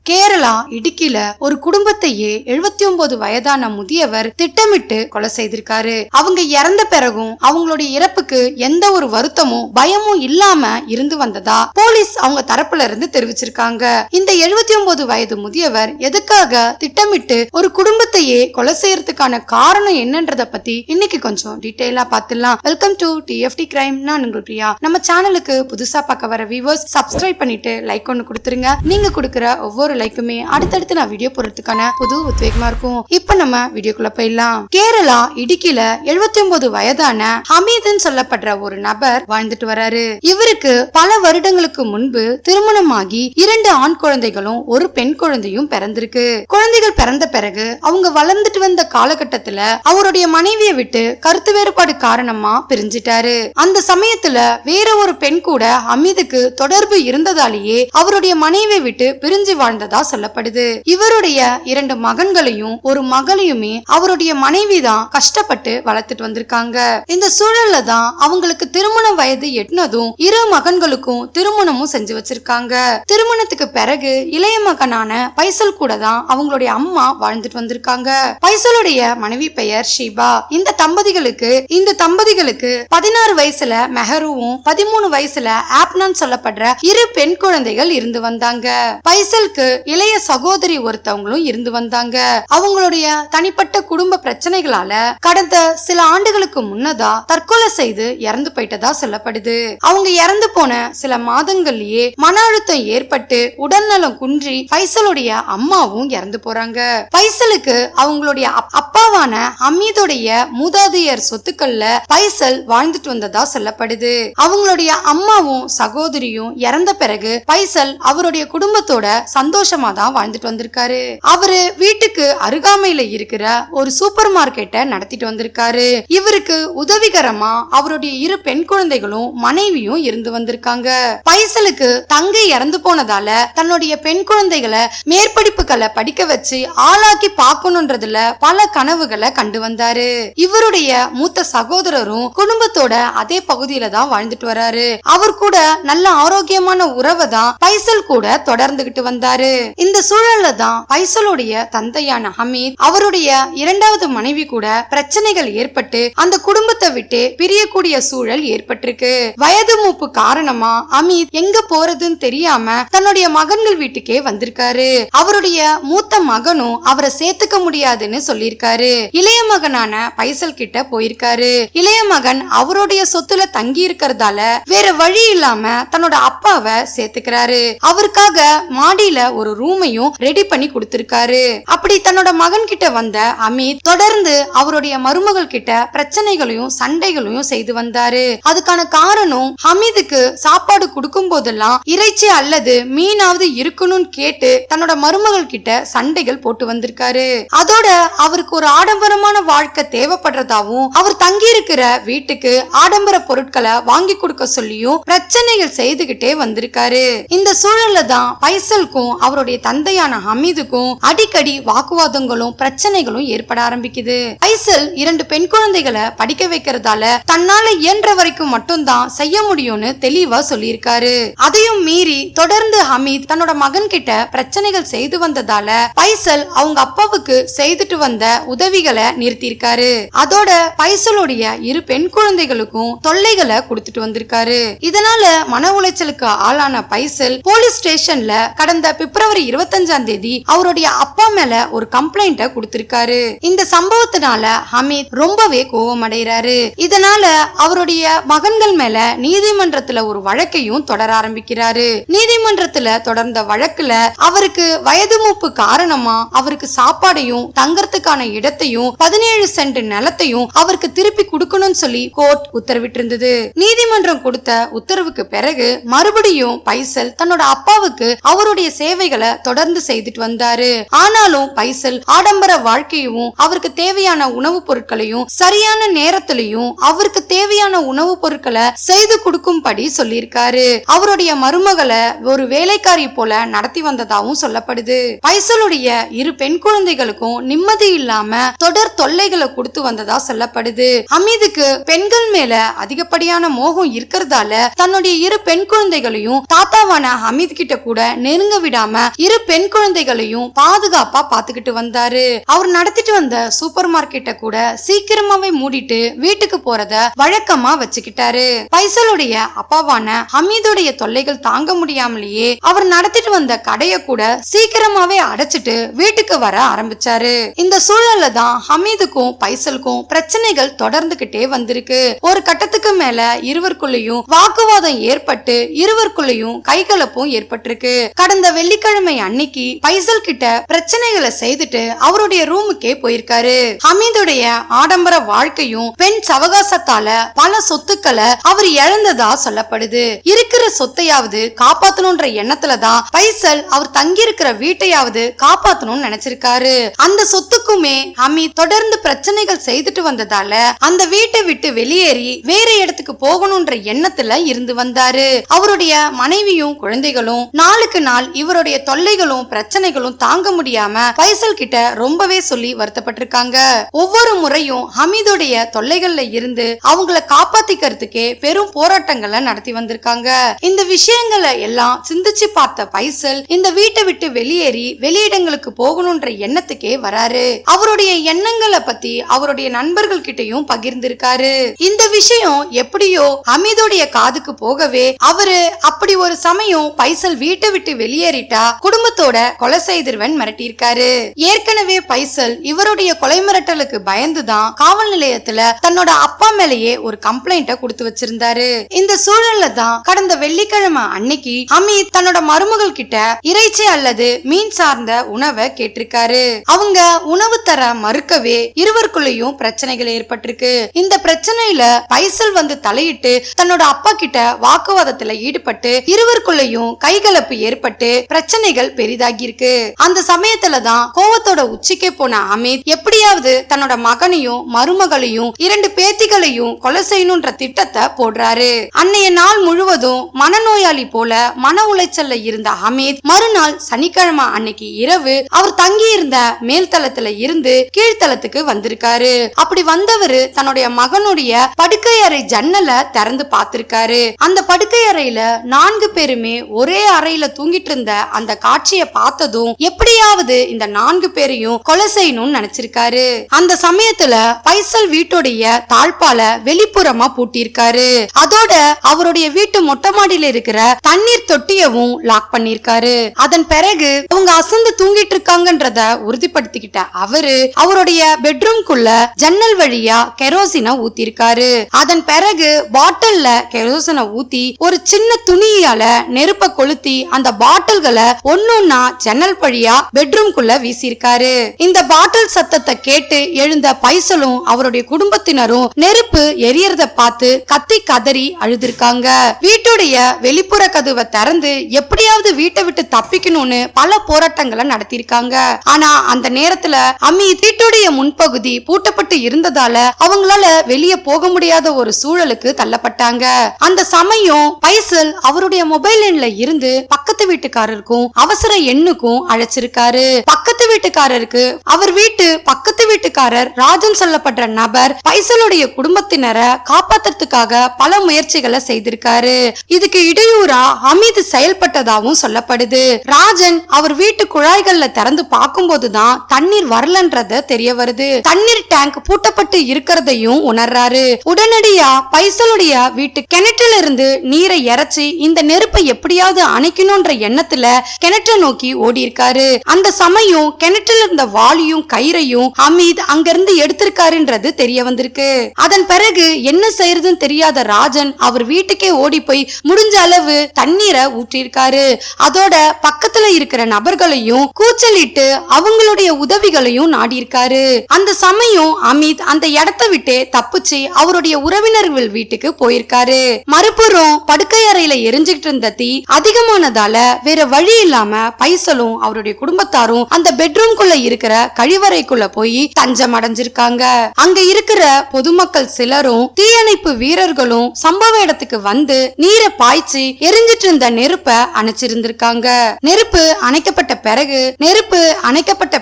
கேரளா இடுக்கில ஒரு குடும்பத்தையே 79 வயதான முதியவர் திட்டமிட்டு கொலை செய்திருக்காரு. அவங்க இறந்த பிறகும் அவங்களுடைய இறப்புக்கு எந்த ஒரு வருத்தமும் பயமும் இல்லாம இருந்து வந்ததா போலீஸ் அவங்க தரப்புல இருந்து தெரிவிச்சிருக்காங்க. இந்த 79 வயது முதியவர் எதுக்காக திட்டமிட்டு ஒரு குடும்பத்தையே கொலை செய்யறதுக்கான காரணம் என்னன்றத பத்தி இன்னைக்கு கொஞ்சம் டீடைலா பார்த்துலாம். Welcome to TFT crime. நான் உங்கள் பிரியா. நம்ம சேனலுக்கு புதுசா பார்க்க வர வியூவர்ஸ் சப்ஸ்கிரைப் பண்ணிட்டு லைக் ஒன்னு கொடுத்துருங்க. நீங்க கொடுக்கிற ஒவ்வொரு லைக்குமே அடுத்தடுத்து நான் வீடியோ போடுறதுக்கான புது உத்வேகமா இருக்கும். இப்ப நம்ம வீடியோக்குள்ள போயிடலாம். கேரளா இடுக்கில 79 வயதான ஹமீதுன்னு சொல்லப்படுற ஒரு நபர் வாழ்ந்துட்டு வராரு. இவருக்கு பல வருடங்களுக்கு முன்பு திருமணமாகி 2 ஆண் குழந்தைகளும் ஒரு பெண் குழந்தையும் பிறந்திருக்கு. குழந்தைகள் பிறந்த பிறகு அவங்க வளர்ந்துட்டு வந்த காலகட்டத்துல அவருடைய மனைவியை விட்டு கருத்து வேறுபாடு காரணமா பிரிஞ்சிட்டாரு. அந்த சமயத்துல வேற ஒரு பெண் கூட ஹமீதுக்கு தொடர்பு இருந்ததாலேயே அவருடைய மனைவியை விட்டு பிரிஞ்சு வாழ்ந்ததா சொல்லப்படுது. இவருடைய 2 மகன்களையும் ஒரு மகளையுமே அவருடைய மனைவி தான் கஷ்டப்பட்டு வளர்த்துட்டு வந்திருக்காங்க. இந்த சூழல்ல தான் அவங்களுக்கு திருமண வயது எட்டினதும் 2 மகன்களுக்கும் திருமணமும் செஞ்சு வச்சிருக்காங்க. திருமணத்துக்கு பிறகு இளைய மகனான பைசல் கூட தான் அவங்களுடைய அம்மா வாழ்ந்துட்டு வந்திருக்காங்க. பைசலுடைய மனைவி பெயர் ஷீபா. இந்த தம்பதிகளுக்கு 16 வயசுல மெஹருவும் 13 வயசுல ஆப்னான் சொல்லப்படுற 2 பெண் குழந்தைகள் இருந்து வந்தாங்க. பைசலுக்கு இளைய சகோதரி ஒருத்தவங்களும் இருந்து வந்தாங்க. அவங்களுடைய தனிப்பட்ட குடும்ப பிரச்சனைகளால கடந்த சில ஆண்டுகளுக்கு முன்னதா தற்கொலை செய்து இறந்து போயிட்டதா சொல்லப்படுது. அவங்க இறந்து போன சில மாதங்கள்லயே மன அழுத்தம் ஏற்பட்டு உடல்நலம் குன்றி பைசலுடைய அம்மாவும் இறந்து போறாங்க. பைசலுக்கு அவங்களுடைய அப்பாவான ஹமீதுடைய மூதாதையர் சொத்துக்கள்ல பைசல் வாழ்ந்துட்டு வந்ததா சொல்லப்படுது. அவங்களுடைய அம்மாவும் சகோதரியும் இறந்த பிறகு பைசல் அவருடைய குடும்பத்தோட சந்தோஷமா தான் வாழ்ந்துட்டு வந்திருக்காரு. அவரு வீட்டுக்கு அருகாமையில இருக்கிற ஒரு சூப்பர் மார்க்கெட்டை நடத்திட்டு வந்திருக்காரு. இவருக்கு உதவிகரமா அவருடைய 2 பெண் குழந்தைகளும் மனைவியும் இருந்து வந்திருக்காங்க. பைசலுக்கு தங்கை இறந்து போனதால தன்னுடைய பெண் குழந்தைகளை மேற்படிப்புகளை படிக்க வச்சு ஆளாக்கி பார்க்கணும்ன்றதுல பல கனவுகளை கண்டு வந்தாரு. இவருடைய மூத்த சகோதரரும் குடும்பத்தோட அதே பகுதியில தான் வாழ்ந்துட்டு வராரு. அவர் கூட நல்ல ஆரோக்கியமான உறவை தான் பைசல் கூட தொடர்ந்துகிட்டு வந்தாரு. இந்த சூழல்ல தான் பைசலுடைய தந்தையான ஹமீத் அவருடைய 2வது மனைவி கூட பிரச்சனைகள் ஏற்பட்டு அந்த குடும்பத்தை விட்டு பிரியக்கூடிய சூழல் ஏற்பட்டிருக்கு. வயது மூப்பு காரணமா ஹமீத் எங்க போறதுன்னு தெரியாம தன்னுடைய மகன்கள் வீட்டுக்கே வந்திருக்காரு. அவருடைய மூத்த மகனும் அவரை சேர்த்துக்க முடியாதுன்னு சொல்லிருக்காரு. இளைய மகனான பைசல் கிட்ட போயிருக்காரு. இளைய மகன் அவருடைய சொத்துல தங்கி இருக்கிறதால வேற வழி இல்லாம தன்னோட அப்பாவை சேர்த்துக்கிறாரு. அவருக்காக மாடியில ஒரு ரூமையும் ரெடி பண்ணி கொடுத்திருக்காரு. அப்படி தன்னோட மகன் கிட்ட வந்த அமீத் தொடர்ந்து அவருடைய மருமகள் கிட்ட பிரச்சனைகளையும் சண்டைகளையும் செய்து வந்தாரு. அதுக்கான காரணம் ஹமீதுக்கு சாப்பாடு கொடுக்கும் போதெல்லாம் இறைச்சி அல்லது மீனாவது இருக்கணும்னு கேட்டு தன்னோட மருமகள் கிட்ட சண்டைகள் போட்டு வந்திருக்காரு. அதோட அவருக்கு ஒரு ஆடம்பரமான வாழ்க்கை தேவைப்படுறதாவும் அவர் தங்கி இருக்கிற வீட்டுக்கு ஆடம்பர பொருட்களை வாங்கி கொடுக்க சொல்லியும் பிரச்சனைகள் செய்துகிட்டே வந்திருக்காரு. இந்த சூழல்ல தான் பைசலுக்கும் அவருடைய தந்தையான ஹமீதுக்கும் அடிக்கடி வாக்குவாதங்களும் பிரச்சனைகளும் ஏற்பட ஆரம்பிக்குது. பைசல் 2 பெண் குழந்தைகளை படிக்க வைக்கிறதால தன்னால இயன்ற வரைக்கும் மட்டும்தான் செய்ய முடியும்னு தெளிவா சொல்லியிருக்காரு. அதையும் மீறி தொடர்ந்து ஹமீத் தன்னோட மகன் கிட்ட பிரச்சனைகள் செய்து வந்ததால பைசல் அவங்க அப்பாவுக்கு செய்துட்டு வந்த உதவிகளை நிறுத்தியிருக்காரு. அதோட பைசலுடைய 2 பெண் குழந்தைகளுக்கும் தொல்லைகளை கொடுத்துட்டு வந்திருக்காரு. இதனால மன உளைச்சலுக்கு ஆளான பைசல் போலீஸ் ஸ்டேஷன்ல கடந்த பிப்ரவரி 25ஆம் தேதி அவருடைய அப்பா மேல ஒரு கம்ப்ளைண்ட கொடுத்திருக்காரு. இந்த சம்பவத்தினால ஹமீத் ரொம்பவே கோபம் அடைகிறாரு. இதனால அவருடைய மகன்கள் மேல நீதிமன்றத்துல ஒரு வழக்கையும் தொடர ஆரம்பிக்கிறாரு. நீதிமன்றத்துல தொடர்ந்த வழக்குல அவருக்கு வயது மூப்பு காரணமா அவருக்கு சாப்பாடையும் தங்கறதுக்கான இடத்தையும் 17 சென்ட் நிலத்தையும் அவருக்கு திருப்பி கொடுக்கணும்னு சொல்லி கோர்ட் உத்தரவிட்டிருந்தது. நீதிமன்றம் கொடுத்த உத்தரவுக்கு பிறகு மறுபடியும் பைசல் தன்னோட அப்பாவுக்கு அவருடைய சேவைகளை தொடர்ந்து செய்துட்டு வந்தாரு. ஆனாலும் பைசல் ஆடம்பர வாழ்க்கையும் அவருக்கு தேவையான உணவுப் பொருட்களையும் சரியான நேரத்திலையும் அவருக்கு தேவையான உணவுப் பொருட்களை செய்து கொடுக்கும்படி சொல்லியிருக்காரு. அவருடைய மருமகளை ஒரு வேலைக்காரி போல நடத்தி வந்ததாகவும் சொல்லப்படுது. பைசலுடைய இரு பெண் குழந்தைகளுக்கும் நிம்மதி இல்லாம தொடர் தொல்லைகளை கொடுத்து வந்ததா சொல்லப்படுது. ஹமீதுக்கு பெண்கள் மேல அதிகப்படியான மோகம் இருக்கிறதால தன்னுடைய இரு பெண் குழந்தைகளையும் தாத்தாவான ஹமீத் கிட்ட கூட நெருங்க விடாம இரு பெண் குழந்தைகளையும் பாதுகாப்பா பாத்துக்கிட்டு வந்தாரு. அவர் நடத்திட்டு வந்த சூப்பர் மார்க்கெட்டை கூட சீக்கிரமாவே மூடிட்டு வீட்டுக்கு போறத வழக்கமா வச்சுக்கிட்டாரு. பைசலுடைய அப்பாவான ஹமீதுடைய தொல்லைகள் தாங்க முடியாமலேயே அவர் நடத்திட்டு வந்த கடைய கூட சீக்கிரமாவே அடைச்சிட்டு வீட்டுக்கு வர ஆரம்பிச்சாரு. இந்த சூழல்ல தான் ஹமீதுக்கும் பைசலுக்கும் பிரச்சனைகள் தொடர்ந்துகிட்டே வந்திருக்கு. ஒரு கட்டத்துக்கு மேல இருவருக்குள்ளயும் வாக்குவாதம் ஏற்பட்டு இருவருக்குள்ளயும் கைகலப்பும் ஏற்பட்டிருக்கு. கடந்த வெள்ளிக்கிழமை அன்னைக்கு பைசல் கிட்ட பிரச்சனைகளை செய்துட்டு அவருடைய ரூமுக்கே போயிருக்காரு. ஹமீதுடைய ஆடம்பர வாழ்க்கையும் பெண் சவகாசத்தால பல சொத்துக்களை அவர் இழந்ததா சொல்லப்படுது. இருக்கிற சொத்தையாவது காப்பாத்தணும்ன்ற எண்ணத்துலதான் பைசல் அவர் தங்கி இருக்கிற வீட்டையாவது காப்பாத்தணும்னு நினைச்சிருக்காரு. அந்த சொத்துக்குமே ஹமீத் தொடர்ந்து பிரச்சனைகள் செய்துட்டு வந்ததால அந்த வீட்டை விட்டு வெளியேறி வேற இடத்துக்கு போகணும்ன்ற எண்ணத்துல இருந்து வந்தாரு. அவருடைய மனைவியும் குழந்தைகளும் நாளுக்கு நாள் இவருடைய தொல்லைகளும் பிரச்சனைகளும் தாங்க முடியாம பைசல் கிட்ட ரொம்பவே சொல்லி வருத்தப்பட்டிருக்காங்க. ஒவ்வொரு முறையும் ஹமீதுடைய தொல்லைகள்ல இருந்து அவங்கள காப்பாத்திக்கிறதுக்கே பெரும் போராட்டங்களை நடத்தி வந்திருக்காங்க. இந்த விஷயங்களை எல்லாம் சிந்திச்சு பார்த்த பைசல் இந்த வீட்டை விட்டு வெளியேறி வெளியிடங்களுக்கு போகணும்ன்ற எண்ணத்துக்கே வராரு. அவருடைய எண்ணங்களை பத்தி அவருடைய நண்பர்கள் கிட்டையும் பகிர்ந்திருக்காரு. இந்த விஷயம் எப்படியோ ஹமீதுடைய காதுக்கு போகவே அவரு அப்படி ஒரு சமயம் பைசல் வீட்டை விட்டு வெளியேறிட்டா குடும்பத்தோட கொலை செய்திருவன் மிரட்டியிருக்காரு. ஏற்கனவே பைசல் இவருடைய கொலை மிரட்டலுக்கு பயந்துதான் காவல் நிலையத்துல தன்னோட அப்பா மேலேயே ஒரு கம்ப்ளைண்ட கொடுத்து வச்சிருந்தாரு. இந்த சூழல்ல தான் கடந்த வெள்ளிக்கிழமை அன்னைக்கு ஹமீத் தன்னோட மருமகள் கிட்ட இறைச்சி அல்லது மீன் சார்ந்த உணவை கேட்டிருக்காரு. அவங்க உணவு தர மறுக்கவே இருவருக்குள்ளயும் பிரச்சனைகள் ஏற்பட்டிருக்கு. இந்த பிரச்சனையில பைசல் வந்து தலையிட்டு தன்னோட அப்பா கிட்ட வாக்குவாதத்துல ஈடுபட்டு இருவருக்குள்ளயும் கைகலப்பு ஏற்பட்டு பிரச்சனைகள் பெரிதாகி இருக்கு. அந்த சமயத்துலதான் கோவத்தோட உச்சிக்கே போன ஹமீத் எப்படியாவது தன்னோட மகனையும் மருமகளையும் இரண்டு பேத்திகளையும் கொலை செய்யணும்ன்ற திட்டத்தை போடுறாரு. அன்னைய நாள் முழுவதும் மனநோயாளி போல மன உளைச்சல்ல இருந்த ஹமீத் மறுநாள் சனிக்கிழமை அன்னைக்கு இரவு அவர் தங்கி இருந்த மேல்தளத்துல இருந்து கீழ்த்தளத்துக்கு வந்திருக்காரு. அப்படி வந்தவரு தன்னுடைய மகனுடைய படுக்கை அறை ஜன்னலை திறந்து பார்த்திருக்காரு. அந்த படுக்கை அறையில 4 பேருமே ஒரே அறையில தூங்கிட்டு இருந்த அந்த காட்சியை பார்த்ததும் எப்படியாவது இந்த 4 பேரையும் கொலை செய்யணும்னு நினைச்சிருக்காரு. அந்த சமயத்துல பைசல் வீட்டுடைய தாழ்பால வெளிப்புறமா பூட்டியிருக்காரு. அதோட அவருடைய வீட்டு மொட்டை மாடியில இருக்கிற தண்ணீர் தொட்டியவும் லாக் பண்ணிருக்காரு. அதன் பிறகு அவங்க அசந்து தூங்கிட்டு இருக்காங்கன்றத உறுதிப்படுத்திக்கிட்ட அவரு அவருடைய பெட்ரூம்குள்ள ஜன்னல் வழியா கெரோசினை ஊத்திருக்காரு. அதன் பிறகு பாட்டில்ல கெரோசினை ஊத்தி ஒரு சின்ன துணியால நெருப்ப கொளுத்தி அந்த பாட்டில்களை ஒன்னொன்னா ஜன்னல் வழியா பெட்ரூம்குள்ள வீசியிருக்காரு. இந்த பாட்டில் சத்தத்தை கேட்டு எழுந்த பைசலும் அவருடைய குடும்பத்தினரும் நெருப்பு எரியறத பார்த்து கத்தி கதறி அழுதிருக்காங்க. வீட்டுடைய வெளிப்புற கதவை திறந்து எப்படியாவது வீட்டை விட்டு தப்பிக்கணும்னு பல போராட்டங்களை நடத்திருக்காங்க. ஆனா அந்த நேரத்துல ஹமீத் வீட்டுடைய முன்பகுதி பூட்டப்பட்டு இருந்ததால அவங்களால வெளியே போக முடியாத ஒரு சூழலுக்கு தள்ளப்பட்டாங்க. அந்த சமயம் பைசல் அவருடைய மொபைல் எண்ல இருந்து பக்கத்து வீட்டுக்காரருக்கும் அவசர எண்ணுக்கும் அழைச்சிருக்காரு. பக்கத்து வீட்டுக்காரருக்கு அவர் வீட்டு பக்கத்து வீட்டுக்காரர் ராஜன் சொல்லப்படுற நபர் பைசலுடைய குடும்பத்தினரை காப்பாத்துறதுக்காக பல முயற்சிகளை செய்திருக்காரு. இதுக்கு இடையூறா ஹமீத் செயல்பட்டதாகவும் சொல்லப்படுது. ராஜன் அவர் வீட்டு குழாய்கள்ல திறந்து பார்க்கும் போதுதான் தண்ணீர் வரலன்றது தெரிய வருது. தண்ணீர் டேங்க் பூட்டப்பட்டு இருக்கிறதையும் உணர்றாரு. உடனடியா பைசலுடைய வீட்டு கிணற்றில இருந்து நீரை இறைச்சி இந்த நெருப்பை எப்படியாவது அணைக்கணும்ன்ற எண்ணத்துல கிணற்றை நோக்கி ஓடி இருக்காரு. அந்த சமயம் கிணற்றில் இருந்த வாளியும் கயிறையும் ஹமீத் அங்கிருந்து எடுத்திருக்காருன்றது தெரிய வந்திருக்கு. அதன் பிறகு என்ன செய்யறதுன்னு தெரியாத ராஜன் அவர் வீட்டுக்கே ஓடி போய் முடிஞ்ச அளவு தண்ணீரை ஊற்றிருக்காரு. அதோட பக்கத்துல இருக்கிற நபர்களையும் கூச்சலிட்டு அவங்களுடைய உதவிகளையும் நாடி இருக்காரு. அந்த சமயம் ஹமீத் அந்த இடத்தை விட்டு தப்பிச்சு அவருடைய உறவினர்கள் வீட்டுக்கு போயிருக்காரு. மறுபுறம் படுக்கை அறையில எரிஞ்சுக்கிட்டு இருந்த தீ அதிகமானதால வேற வழி இல்லாம பைசலும் அவருடைய குடும்பத்தாரும் அந்த பெட் பெட்ரூம்குள்ள இருக்கிற கழிவறைக்குள்ள போய் தஞ்சம் அடைஞ்சிருக்காங்க. அங்க இருக்கிற பொதுமக்கள் சிலரும் தீயணைப்பு வீரர்களும் சம்பவ இடத்துக்கு வந்து நீரை பாய்ச்சி எரிஞ்சிட்டு இருந்த நெருப்ப அணைச்சிருந்திருக்காங்க. நெருப்பு அணைக்கப்பட்ட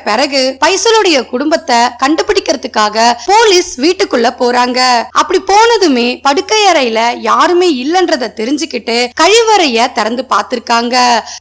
பிறகு பைசலுடைய குடும்பத்தை கண்டுபிடிக்கிறதுக்காக போலீஸ் வீட்டுக்குள்ள போறாங்க. அப்படி போனதுமே படுக்கை அறையில யாருமே இல்லன்றத தெரிஞ்சுக்கிட்டு கழிவறைய திறந்து பார்த்திருக்காங்க.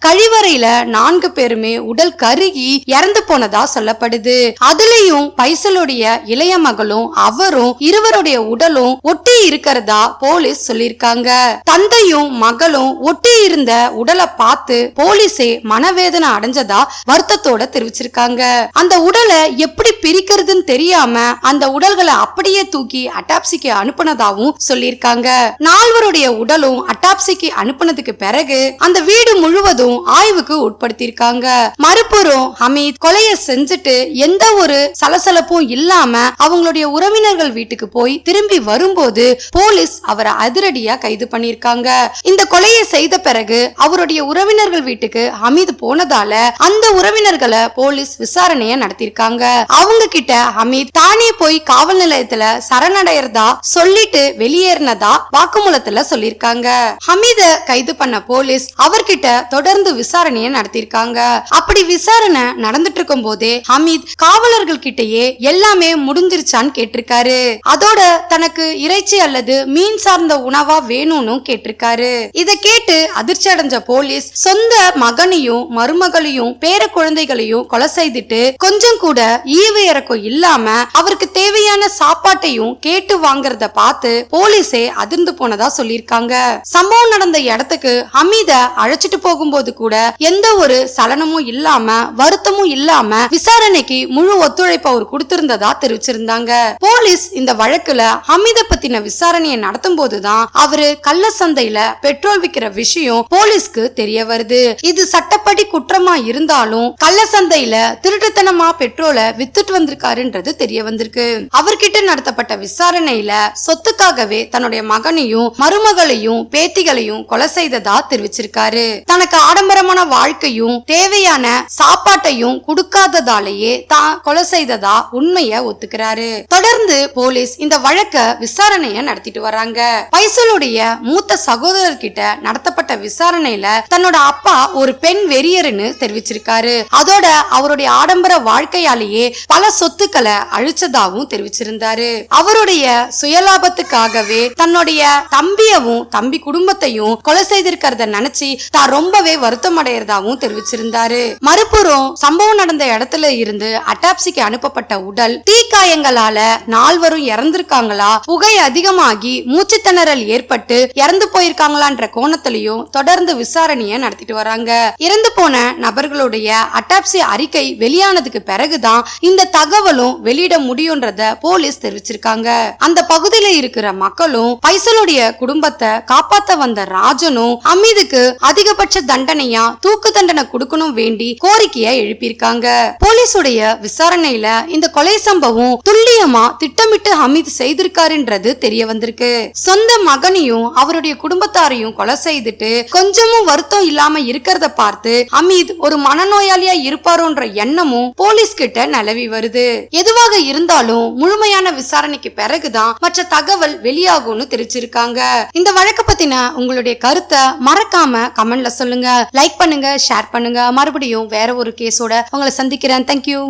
கழிவறையில 4 பேருமே உடல் கருகி இறந்து போனதா சொல்லப்படுது. அதுலயும் பைசலுடைய இளைய மகளும் அவரும் இருவருடைய உடலும் ஒட்டி இருக்கிறதா போலீஸ் சொல்லிருக்காங்க. தந்தையும் மகளும் ஒட்டி இருந்த உடலை பார்த்து போலீஸே மனவேதனை அடைஞ்சதா வருத்தத்தோட தெரிவிச்சிருக்காங்க. அந்த உடலை எப்படி பிரிக்கிறதுன்னு தெரியாம அந்த உடல்களை அப்படியே தூக்கி அட்டாப்சிக்கு அனுப்புனதாவும் சொல்லிருக்காங்க. 4 உடலும் அட்டாப்சிக்கு அனுப்புனதுக்கு பிறகு அந்த வீடு முழுவதும் ஆய்வுக்கு உட்படுத்திருக்காங்க. மறுபுறம் ஹமீத் கொலையை செஞ்சுட்டு எந்த ஒரு சலசலப்பும் இல்லாம அவங்களுடைய உறவினர்கள் வீட்டுக்கு போய் திரும்பி வரும்போது போலீஸ் அவரை அதிரடியா கைது பண்ணிருக்காங்க. இந்த கொலையை செய்த பிறகு அவருடைய உறவினர்கள் வீட்டுக்கு ஹமீத் போனதால அந்த உறவினர்களை போலீஸ் விசாரணைய நடத்திருக்காங்க. அவங்க கிட்ட ஹமீத் தானே போய் காவல் நிலையத்துல சரணடைறதா சொல்லிட்டு வெளியேறினதா வாக்குமூலத்துல சொல்லிருக்காங்க. ஹமீத கைது பண்ண போலீஸ் அவர்கிட்ட தொடர்ந்து விசாரணைய நடத்திருக்காங்க. அப்படி விசாரணை நடந்துட்டு இருக்கும் போதே ஹமீத் காவலர்கள் கிட்டயே எல்லாமே முடிஞ்சிருச்சான்னு கேட்டிருக்காரு. அதோட தனக்கு இறைச்சி அல்லது மீன் சார்ந்த உணவா வேணும்னு கேட்டிருக்காரு. இத கேட்டு அதிர்ச்சி அடைஞ்ச போலீஸ் சொந்த மகனையும் மருமகளையும் பேர குழந்தைகளையும் கொலை செய்துட்டு கொஞ்சம் கூட ஈவு இறக்கம் இல்லாம அவருக்கு தேவையான சாப்பாட்டையும் கேட்டு வாங்கறத பார்த்து போலீஸே அதிர்ந்து போனதா சொல்லிருக்காங்க. சம்பவம் நடந்த இடத்துக்கு ஹமீத அழைச்சிட்டு போகும்போது கூட எந்த ஒரு சலனமும் இல்லாம வருத்தமும் இல்லாம விசாரணைக்கு முழு ஒத்துழைப்பு அவர் கொடுத்திருந்ததா தெரிவிச்சிருந்தாங்க. போலீஸ் இந்த வழக்குல ஹமீத பத்தின விசாரணையை நடத்தும் போதுதான் அவரு கள்ள சந்தையில பெட்ரோல் விக்கிற விஷயம் போலீஸ்க்கு தெரிய வருது. இது சட்டப்படி குற்றமா இருந்தாலும் கள்ள சந்தையில திருட்டுத்தனமா பெட்ரோலை வித்துட்டு வந்திருக்காருன்றது தெரிய வந்திருக்கு. அவர்கிட்ட நடத்தப்பட்ட விசாரணையில சொத்துக்காகவே தன்னுடைய மகனையும் மருமகளையும் பேத்திகளையும் கொலை செய்ததா தெரிவிச்சிருக்காரு. தனக்கு ஆடம்பரமான வாழ்க்கையும் தேவையான சாப்பாட்டையும் கொடுக்காததாலேயே தான் கொலை செய்ததா உண்மைய ஒத்துக்கிறாரு. தொடர்ந்து போலீஸ் இந்த வழக்க விசாரணைய நடத்திட்டு வராங்க. பைசலுடைய மூத்த சகோதரர் கிட்ட நடத்தப்பட்ட விசாரணையில தன்னோட அப்பா ஒரு பெண் வெறியர்னு தெரிவிச்சிருக்காரு. அதோட அவருடைய ஆடம்பர வாழ்க்கையாலேயே பல சொத்துக்களை அழிச்சதாவும் தெரிவிச்சிருந்தாரு. அவருடைய சுயலாபத்துக்காகவே தன்னுடைய தம்பியவும் தம்பி குடும்பத்தையும் கொலை செய்திருக்கிறத நினைச்சு தான் ரொம்பவே வருத்தம் அடையறதாவும் தெரிவிச்சிருந்தாரு. மறுபுறம் சம்பவம் நடந்த இடத்துல இருந்து அட்டாப்சிக்கு அனுப்பப்பட்ட உடல் தீக்காயங்களால 4 இறந்திருக்காங்களா, புகை அதிகமாகி மூச்சு திணறல் ஏற்பட்டு இறந்து போயிருக்காங்களான்ற கோணத்திலையும் தொடர்ந்து விசாரணைய நடத்திட்டு வராங்க. இறந்து போன நபர்களுடைய அட்டாப்சி அறிக்கை வெளியானதுக்கு பிறகுதான் இந்த தகவலும் வெளியிட முடியும்ன்றத போலீஸ் தெரிவிச்சிருக்காங்க. அந்த பகுதியில இருக்கிற மக்களும் பைசலுடைய குடும்பத்தை காப்பாத்த வந்த ராஜனும் ஹமீதுக்கு அதிகபட்ச தண்டனையா தூக்கு தண்டனை கொடுக்கணும் வேண்டி கோரிக்கையை எழுப்பியிருக்காங்க. போலீஸுடைய விசாரணையில இந்த கொலை சம்பவம் துல்லியமா திட்டமிட்டு ஹமீத் செய்திருக்காருன்றது தெரிய வந்திருக்கு. சொந்த மகனையும் அவருடைய குடும்பத்தாரையும் கொலை செய்துட்டு கொஞ்சமும் வருத்தம் இல்லாம இருக்கிறத பார்த்து ஹமீத் ஒரு மனநோயாளியா இருப்பாரோன்ற எண்ணமும் போலீஸ் கிட்ட நிலவி வருது. எதுவாக இருந்தாலும் முழுமையான விசாரணைக்கு பிறகுதான் மற்ற தகவல் வெளியாகும்னு தெரிவிச்சிருக்காங்க. இந்த வழக்கு பத்தின உங்களுடைய கருத்தை மறக்காம கமெண்ட்ல சொல்லுங்க. லைக் பண்ணுங்க, ஷேர் பண்ணுங்க. மறுபடியும் வேற ஒரு கேஸோட உங்களை சந்திக்கிறேன். தேங்க்யூ.